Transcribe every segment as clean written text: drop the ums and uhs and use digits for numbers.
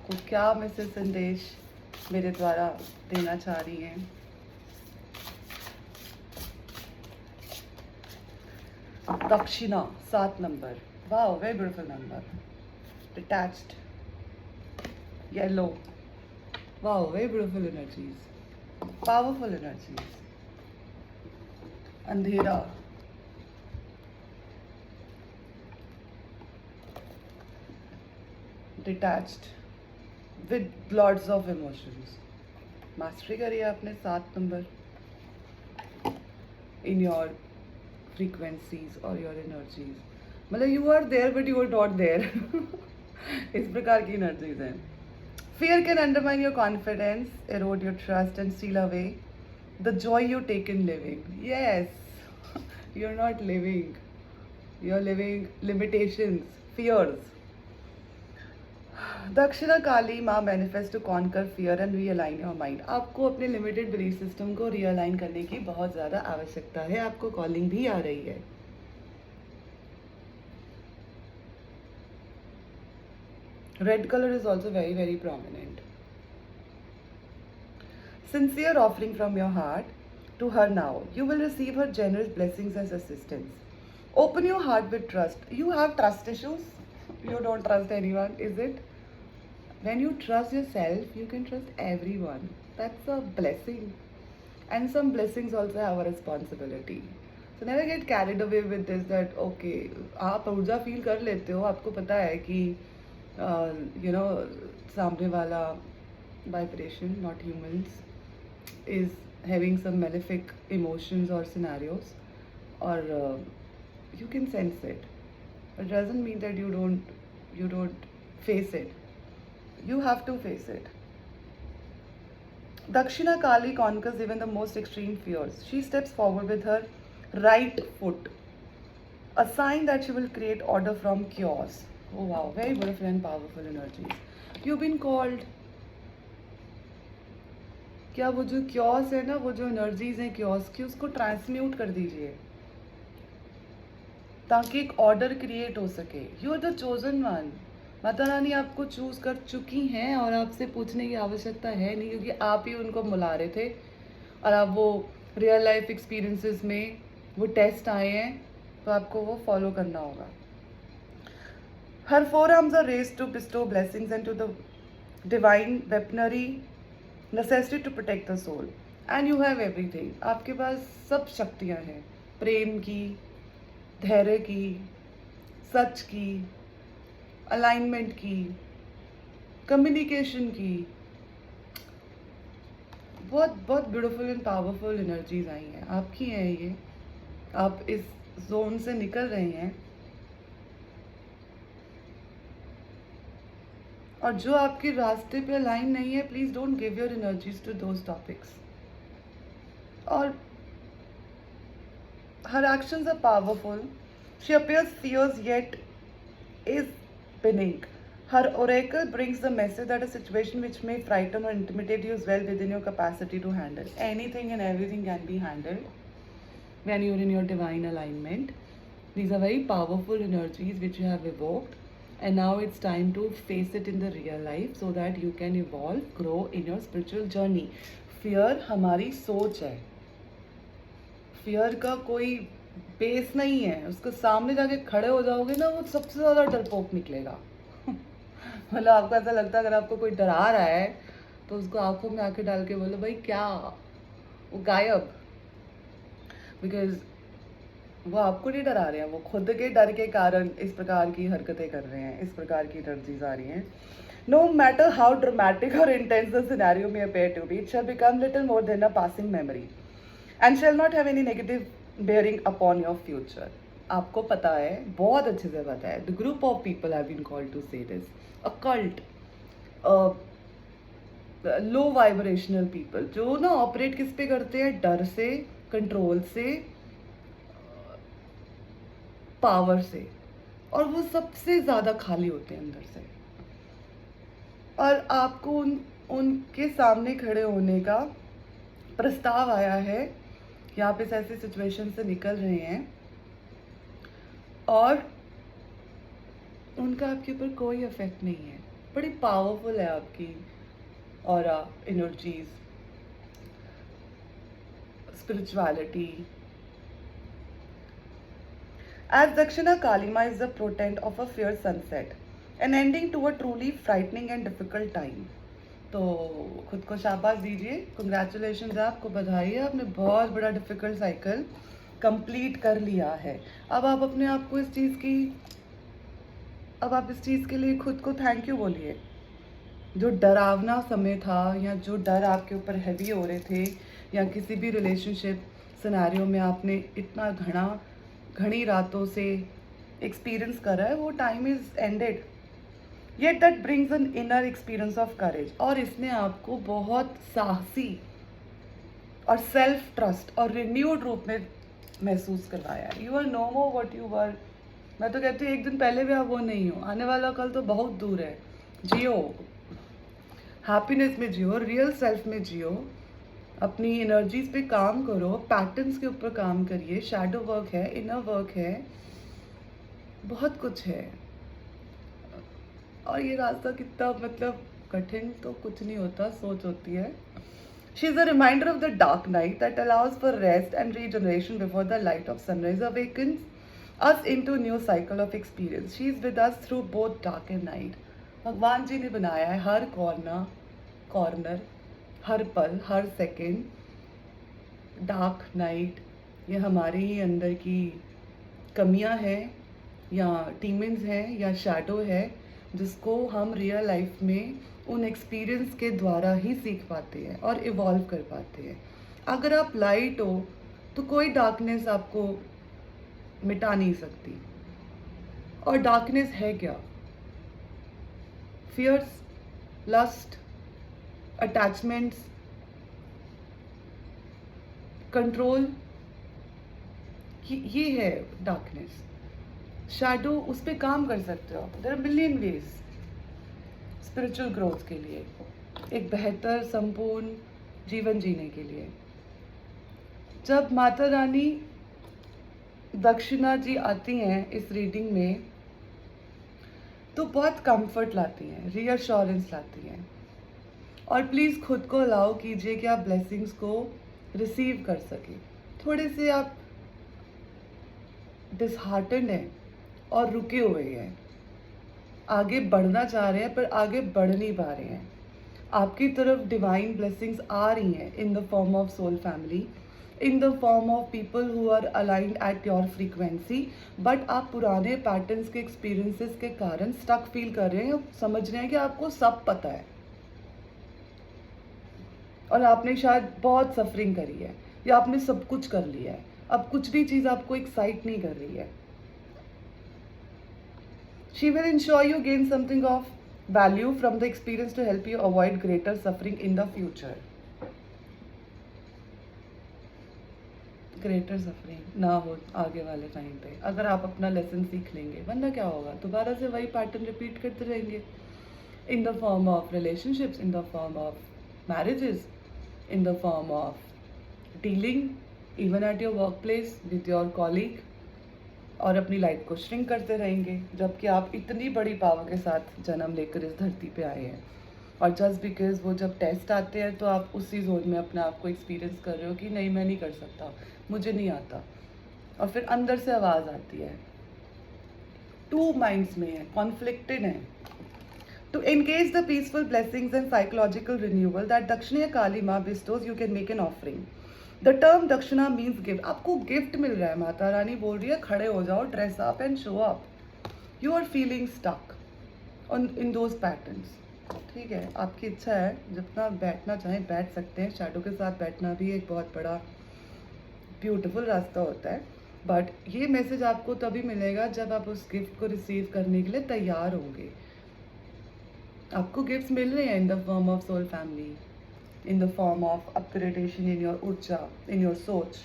आपको क्या मैसेज संदेश मेरे द्वारा देना चाह रही हैं। Dakshina 7 number, wow very beautiful number. Detached yellow, wow very beautiful energies, powerful energies. अंधेरा, detached with lords of emotions. Mastery करिए आपने 7 नंबर इन योर फ्रीक्वेंसीज और योर एनर्जीज। मतलब you are there but you are not there. इस प्रकार की energies हैं। Fear can undermine your confidence, erode your trust and steal away the joy you take in living. Yes, you are not living, you are living limitations, fears. Dakshina Kali माँ manifest to conquer fear and realign your mind. आपको अपने limited belief system को realign करने की बहुत ज़्यादा आवश्यकता है। आपको कॉलिंग भी आ रही है। Red colour is also very very prominent. Sincere offering from your heart to her now. You will receive her generous blessings as assistance. Open your heart with trust. You have trust issues. You don't trust anyone, is it? When you trust yourself, you can trust everyone. That's a blessing. And some blessings also have a responsibility. So never get carried away with this that okay, आप ऊर्जा feel कर लेते हो, आपको पता है कि सामने वाला vibration, not humans, is having some malefic emotions or scenarios, or you can sense it. It doesn't mean that you don't face it. You have to face it. Dakshina Kali conquers even the most extreme fears. She steps forward with her right foot, a sign that she will create order from chaos. Oh wow, very beautiful and powerful energies. You've been called. क्या वो जो chaos है ना, वो जो energies हैं chaos की, उसको ट्रांसम्यूट कर दीजिए ताकि एक ऑर्डर क्रिएट हो सके। You are the chosen one. Mata Rani आपको चूज कर चुकी हैं और आपसे पूछने की आवश्यकता है नहीं, क्योंकि आप ही उनको बुला रहे थे और आप वो रियल लाइफ एक्सपीरियंसेस में वो टेस्ट आए हैं, तो आपको वो फॉलो करना होगा। हर forearms are raised to bestow blessings and to the divine weaponry necessary to protect the soul, and you have everything. आपके पास सब शक्तियाँ हैं, प्रेम की, धैर्य की, सच की, अलाइनमेंट की, कम्युनिकेशन की। बहुत बहुत ब्यूटीफुल एंड पावरफुल एनर्जीज आई हैं, आपकी हैं ये। आप इस जोन से निकल रहे हैं, और जो आपके रास्ते पे अलाइन नहीं है, please don't give your energies to those topics. और her actions are powerful. She appears fierce yet is benign. Her oracle brings the message that a situation which may frighten or intimidate you is well within your capacity to handle. Anything and everything can be handled when you're in your divine alignment. These are very powerful energies which you have evoked, and now it's time to face it in the real life so that you can evolve, grow in your spiritual journey. Fear हमारी सोच है, fear का कोई base नहीं है। उसके सामने जाके खड़े हो जाओगे ना, वो सबसे ज़्यादा डरपोक निकलेगा। मतलब आपको ऐसा लगता है अगर आपको कोई डरा रहा है तो उसको आंखों में आंखें डाल के बोलो भाई क्या, वो गायब। बिकॉज वो आपको नहीं डरा रहे हैं, वो खुद के डर के कारण इस प्रकार की हरकतें कर रहे हैं, इस प्रकार की एनर्जीज आ रही हैं। No matter how dramatic or intense the scenario may appear to be, it shall become little more than a passing memory and shall not have any negative bearing upon your future. आपको पता है, बहुत अच्छे से पता है। The group of people have been called to say this. A cult, low vibrational people, जो ना ऑपरेट किस पे करते हैं, डर से, कंट्रोल से, पावर से, और वो सबसे ज़्यादा खाली होते हैं अंदर से। और आपको उनके सामने खड़े होने का प्रस्ताव आया है कि आप इस ऐसी सिचुएशन से निकल रहे हैं और उनका आपके ऊपर कोई इफेक्ट नहीं है। बड़ी पावरफुल है आपकी aura, energies, spirituality. As Dakshina Kalima is the portent of a fierce sunset, an ending to a truly frightening and difficult time. तो खुद को शाबाश दीजिए, कंग्रेचुलेशन है आपको, बधाई है, आपने बहुत बड़ा डिफिकल्ट साइकिल कंप्लीट कर लिया है। अब आप अपने आप को अब आप इस चीज़ के लिए खुद को थैंक यू बोलिए। जो डरावना समय था या जो डर आपके ऊपर हैवी हो रहे थे या किसी भी रिलेशनशिप सिनेरियो में आपने इतना घनी रातों से एक्सपीरियंस करा है, वो time is ended. Yet that brings an inner experience of courage, और इसने आपको बहुत साहसी और सेल्फ ट्रस्ट और रिन्यूड रूप में महसूस करवाया है। You are no more what you were. मैं तो कहती हूँ एक दिन पहले भी आप वो नहीं हो, आने वाला कल तो बहुत दूर है। जियो, हैप्पीनेस में जियो, रियल सेल्फ में जियो, अपनी एनर्जीज पे काम करो, पैटर्न्स के ऊपर काम करिए, शैडो वर्क है, इनर वर्क है, बहुत कुछ है। और ये रास्ता कितना मतलब कठिन तो कुछ नहीं होता, सोच होती है। She is a reminder of the dark night that allows for rest and regeneration before the light of sunrise awakens us into a new cycle of experience. She is with us through both dark and night. भगवान जी ने बनाया है हर corner, हर पल, हर second, dark night. ये हमारे ही अंदर की कमियां हैं या डीमंस हैं या शैडो है, जिसको हम रियल लाइफ में उन एक्सपीरियंस के द्वारा ही सीख पाते हैं और इवॉल्व कर पाते हैं। अगर आप लाइट हो तो कोई डार्कनेस आपको मिटा नहीं सकती। और डार्कनेस है क्या? फियर्स, लस्ट, अटैचमेंट्स, कंट्रोल, ये है डार्कनेस। शैडो, उस पर काम कर सकते हो आप। There are million ways spiritual growth के लिए, एक बेहतर संपूर्ण जीवन जीने के लिए। जब माता रानी दक्षिणा जी आती हैं इस रीडिंग में तो बहुत कंफर्ट लाती हैं, रीअश्योरेंस लाती हैं। और प्लीज़ खुद को अलाउ कीजिए कि आप ब्लेसिंग्स को रिसीव कर सकें। थोड़े से आप डिसहार्टेंड हैं और रुके हुए हैं, आगे बढ़ना चाह रहे हैं पर आगे बढ़ नहीं पा रहे हैं। आपकी तरफ डिवाइन ब्लेसिंग्स आ रही हैं in the form of soul family, in the form of people who are aligned at your frequency, but आप पुराने पैटर्न्स के एक्सपीरियंसेस के कारण स्टक फील कर रहे हैं, समझ रहे हैं कि आपको सब पता है और आपने शायद बहुत सफरिंग करी है या आपने सब कुछ कर लिया है, अब कुछ भी चीज़ आपको एक्साइट नहीं कर रही है। She will ensure you gain something of value from the experience to help you avoid greater suffering in the future. Greater suffering ना हो आगे वाले टाइम पे, अगर आप अपना लेसन सीख लेंगे। वरना क्या होगा, दोबारा से वही पैटर्न रिपीट करते रहेंगे इन the form of relationships, in the form of marriages, in the form of dealing even at your work place with your colleague, और अपनी लाइफ को श्रिंक करते रहेंगे। जबकि आप इतनी बड़ी पावर के साथ जन्म लेकर इस धरती पे आए हैं, और जस्ट बिकॉज वो जब टेस्ट आते हैं तो आप उसी जोन में अपने आप को एक्सपीरियंस कर रहे हो कि नहीं मैं नहीं कर सकता, मुझे नहीं आता। और फिर अंदर से आवाज़ आती है, टू माइंड्स में है, कॉन्फ्लिक्टेड है। To engage the peaceful blessings and psychological renewal that Dakshina Kali Maa bestows, you can make an offering. The term dakshina means gift. आपको गिफ्ट मिल रहा है, माता रानी बोल रही है खड़े हो जाओ, dress up and show up. You are feeling stuck on in those patterns. ठीक है, आपकी इच्छा है, जितना बैठना चाहें बैठ सकते हैं। शैडो के साथ बैठना भी एक बहुत बड़ा ब्यूटीफुल रास्ता होता है, बट ये मैसेज आपको तभी मिलेगा जब आप उस गिफ्ट को रिसीव करने के लिए तैयार होंगे। आपको गिफ्ट्स मिल रहे हैं in the form of soul family, in the form of upgradation in your ऊर्जा, इन योर सोच,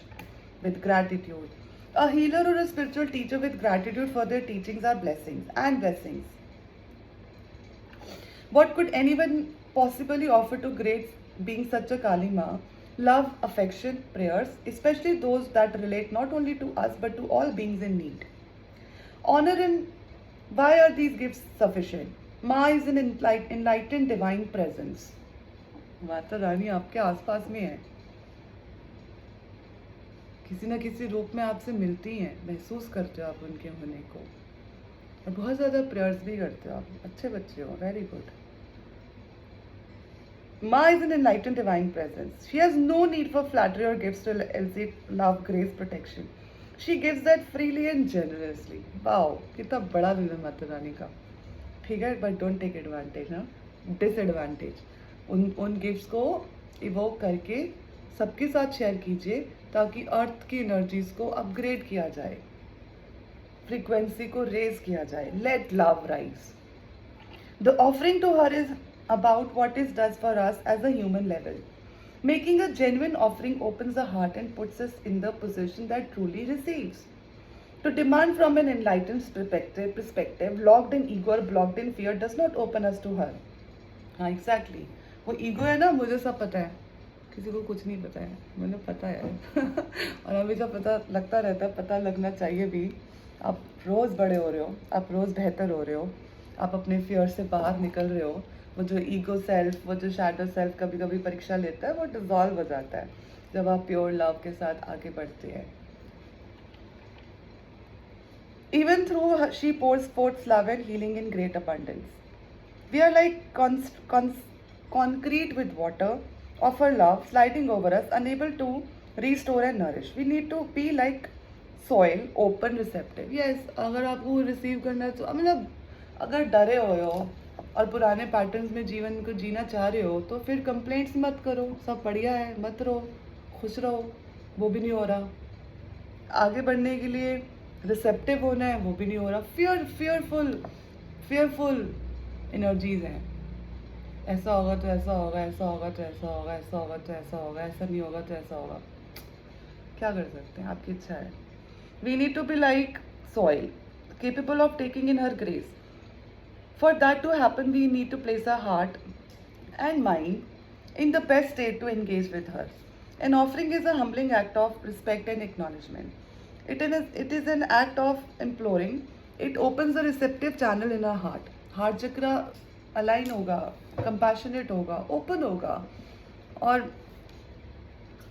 with gratitude. A healer or a spiritual teacher with gratitude for their teachings are blessings and blessings. What could anyone possibly offer to great beings such a Kali Ma? Love, affection, prayers, especially those that relate not only to us but to all beings in need. Honor and why are these gifts sufficient? माँ is an enlightened divine presence. Mata Rani आपके आसपास में है, किसी न किसी रूप में आपसे मिलती हैं, महसूस करते हो आप उनके होने को, और बहुत ज़्यादा प्रेयर्स भी करते हो आप. अच्छे बच्चे हो, very good. Ma is an enlightened divine presence. She has no need for flattery or gifts to elicit love, grace, protection. She gives that freely and generously. Wow, कितना बड़ा दिल है माता रानी का. ठीक है, but don't take advantage ना. Disadvantage. उन gifts को इवोक करके सबके साथ शेयर कीजिए ताकि अर्थ की एनर्जीज को अपग्रेड किया जाए, फ्रीक्वेंसी को रेज किया जाए. Let love rise. The offering to her is about what it does for us as a human level. Making a genuine offering opens the heart and puts us in the position that truly receives. To demand from an enlightened perspective, locked in ego or blocked in fear does not open us to her. हाँ exactly. वो ego है ना, मुझे सब पता है, किसी को कुछ नहीं पता है, मुझे पता है और हमेशा पता लगता रहता है, पता लगना चाहिए भी. आप रोज़ बड़े हो रहे हो, आप रोज़ बेहतर हो रहे हो, आप अपने फियर से बाहर निकल रहे हो. वो जो ईगो सेल्फ, वो जो शैडो सेल्फ कभी कभी परीक्षा लेता है, वो डिजॉल्व हो जाता है जब आप प्योर लव के साथ आगे बढ़ते हैं. Even through she pours forth love and healing in great abundance. We are like concrete with water of her love sliding over us, unable to restore and nourish. We need to be like soil, open, receptive. Yes, अगर आपको receive करना है तो मतलब अगर डरे हुए हो और पुराने पैटर्न्स में जीवन को जीना चाह रहे हो तो फिर कंप्लेंट्स मत करो, सब बढ़िया है, मत रहो, खुश रहो, वो भी नहीं हो रहा. आगे बढ़ने के लिए रिसेप्टिव होना है, वो भी नहीं हो रहा. fearful एनर्जीज हैं. ऐसा होगा तो ऐसा होगा, ऐसा होगा तो ऐसा होगा, ऐसा होगा तो ऐसा होगा, ऐसा नहीं होगा तो ऐसा होगा. क्या कर सकते हैं, आपकी इच्छा है. We need to be like soil, capable of taking in her grace. For that to happen, we need to place our heart and mind in the best state to engage with her. An offering is a humbling act of respect and acknowledgement. It is an act of imploring. It opens a receptive channel in our heart. Heart chakra align होगा, compassionate होगा, open होगा, और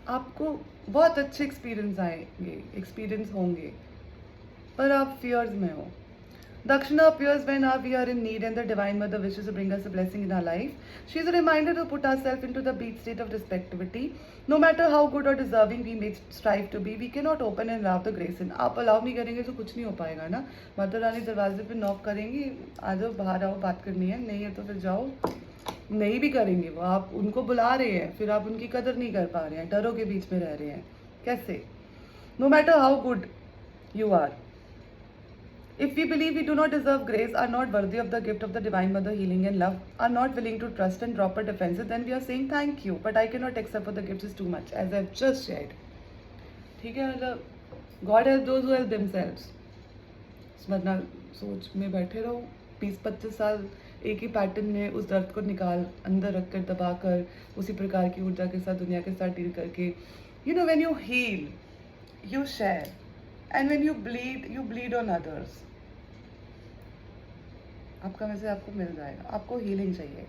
आपको बहुत अच्छे experience होंगे, पर आप fears में हो. Dakshina appears when we are in need and the Divine Mother wishes to bring us a blessing in our life. She is a reminder to put ourselves into the beat state of respectivity. No matter how good or deserving we may strive to be, we cannot open and allow the grace in. आप allow नहीं करेंगे तो कुछ नहीं हो पाएगा ना. माता रानी दरवाजे पे नॉक करेंगी, आ जाओ, बाहर आओ, बात करनी है, नहीं है तो फिर जाओ. नहीं भी करेंगे वो, आप उनको बुला रहे हैं, फिर आप उनकी कदर नहीं कर पा रहे हैं, डरों के बीच में रह रहे हैं. कैसे? No matter how good you are, if we believe we do not deserve grace, are not worthy of the gift of the Divine Mother healing and love, are not willing to trust and drop our defenses, then we are saying thank you, but I cannot accept for the gifts is too much, as I've just shared. ठीक है, मतलब God help those who help themselves. वरना सोच में बैठे रहो 20-25 साल एक ही पैटर्न में, उस दर्द को निकाल अंदर रख कर, दबा कर, उसी प्रकार की ऊर्जा के साथ दुनिया के साथ डील करके. You know, when you heal, you share, and when you bleed on others. आपका मैसेज आपको मिल जाएगा. आपको हीलिंग चाहिए.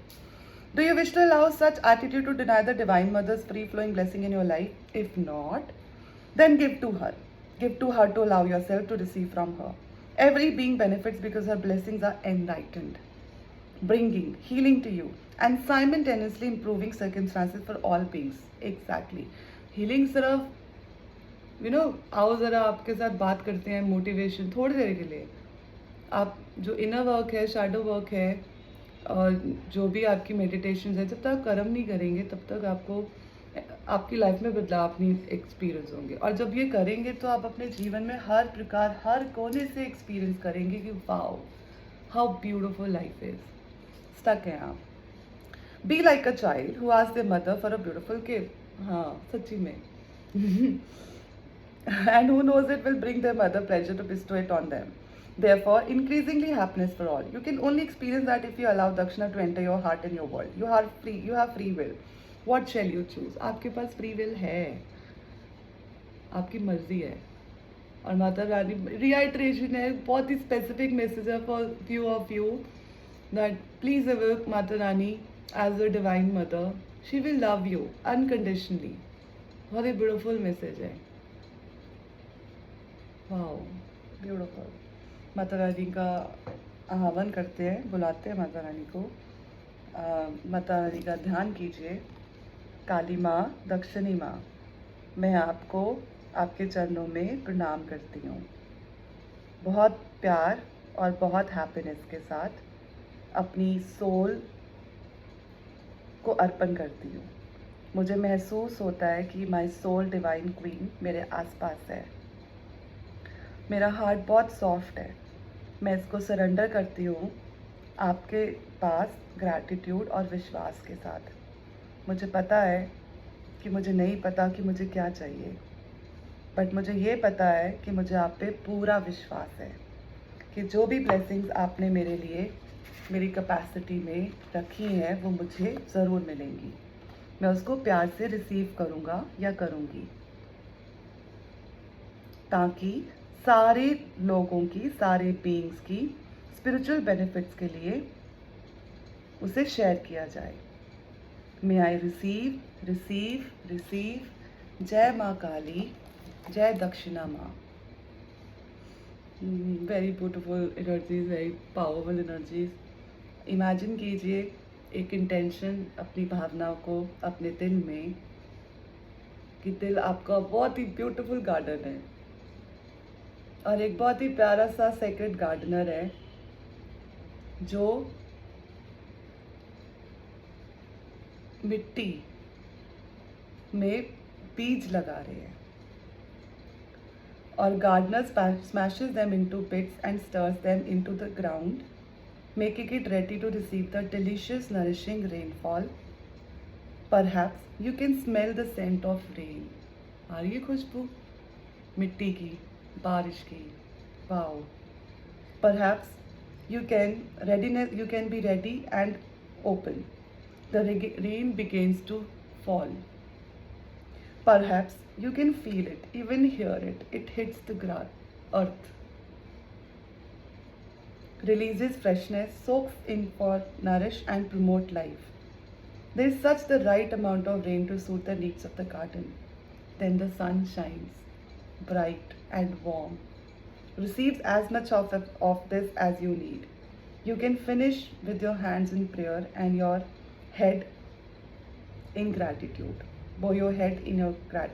Do you wish to allow such attitude to deny the Divine Mother's free-flowing blessing in your life? If not, then give to her. Give to her to allow yourself to receive from her. Every being benefits because her blessings are enlightened, bringing healing to you and simultaneously improving circumstances for all beings. Exactly. Healing सिर्फ आओ ज़रा आपके साथ बात करते हैं, motivation थोड़ी देर के लिए. आप जो इनर वर्क है, शैडो वर्क है, और जो भी आपकी मेडिटेशन है, जब तक कर्म नहीं करेंगे तब तक आपकी लाइफ में बदलाव नहीं एक्सपीरियंस होंगे. और जब ये करेंगे तो आप अपने जीवन में हर प्रकार, हर कोने से एक्सपीरियंस करेंगे कि wow, how beautiful life is. Stuck हैं आप. Be like a child who asks their mother for a beautiful gift. हाँ, सच्ची में. And who knows, it will bring their mother pleasure to bestow it on them. Therefore, increasingly happiness for all. You can only experience that if you allow Dakshina to enter your heart and your world. You have free will. What shall you choose? आपके पास free will है, आपकी मर्जी है. और Mata Rani reiteration है, बहुत ही specific message है for few of you. that please evoke Mata Rani as your divine mother. She will love you unconditionally. बहुत ही ब्यूटीफुल मैसेज है. Wow, beautiful. माता रानी का आह्वान करते हैं, बुलाते हैं माता रानी को. माता रानी का ध्यान कीजिए. काली माँ, दक्षिणी माँ, मैं आपको आपके चरणों में प्रणाम करती हूँ. बहुत प्यार और बहुत हैप्पीनेस के साथ अपनी सोल को अर्पण करती हूँ. मुझे महसूस होता है कि माय सोल डिवाइन क्वीन मेरे आसपास है. मेरा हार्ट बहुत सॉफ्ट है. मैं इसको सरेंडर करती हूँ आपके पास ग्रैटिट्यूड और विश्वास के साथ. मुझे पता है कि मुझे नहीं पता कि मुझे क्या चाहिए, बट मुझे ये पता है कि मुझे आप पे पूरा विश्वास है कि जो भी ब्लेसिंग्स आपने मेरे लिए मेरी कैपेसिटी में रखी हैं वो मुझे ज़रूर मिलेंगी. मैं उसको प्यार से रिसीव करूँगा या करूँगी, ताकि सारे लोगों की, सारे बीइंग्स की स्पिरिचुअल बेनिफिट्स के लिए उसे शेयर किया जाए. मे आई रिसीव रिसीव रिसीव. जय माँ काली, जय दक्षिणा माँ. Very beautiful energies, very powerful energies. Imagine कीजिए एक इंटेंशन, अपनी भावनाओं को अपने दिल में, कि दिल आपका बहुत ही ब्यूटीफुल गार्डन है और एक बहुत ही प्यारा सा सेक्रेड गार्डनर है जो मिट्टी में बीज लगा रहे हैं. और gardener smashes them into bits and stirs them into the ground, making it ready to receive the delicious, nourishing rainfall. Perhaps you can smell the scent of rain. आ रही है खुशबू मिट्टी की, बारिश की. Wow. Perhaps you can be ready and open. The rain begins to fall. Perhaps you can feel it, even hear it. It hits the earth, releases freshness, soaks in for nourish and promote life. There is such the right amount of rain to suit the needs of the garden. Then the sun shines, bright and warm. Receives as much of this as you need. You can finish with your hands in prayer and your head in gratitude. Bow your head in your gratitude.